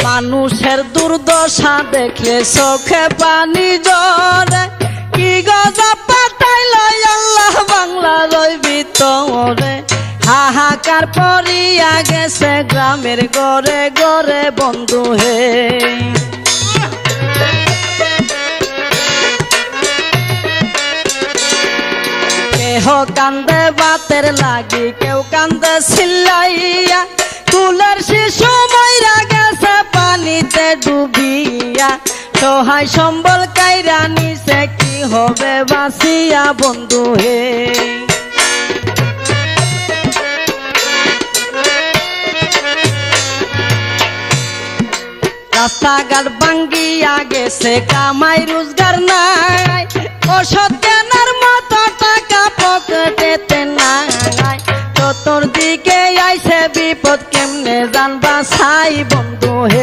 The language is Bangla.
মানুষের দুর্দশা দেখলে চোখে পানি ঝরে, কি গজব পাঠাইল আল্লাহ বাংলার ওই ভিতরে। হাহাকার পড়িয়া গেছে গ্রামের ঘরে ঘরে বন্ধু হে। কেহ কান্দে বাতের লাগি, কেউ কান্দে চিল্লাইয়া, কুলের শিশু মইরা গেছে পানিতে ডুবিয়া। সহায় সম্বল কাইরা নিছে, কি হবে বাঁচিয়া বন্ধু হে। রাস্তাঘাট ভাঙ্গিয়া গেছে, কামাই রোজগার নাই, ওষুধ কেনার মতো টাকা পকেটেতে নাই। চতুর্দিকে আইছে বিপদ, কেমনে জানবা ছাই বন্ধু হে।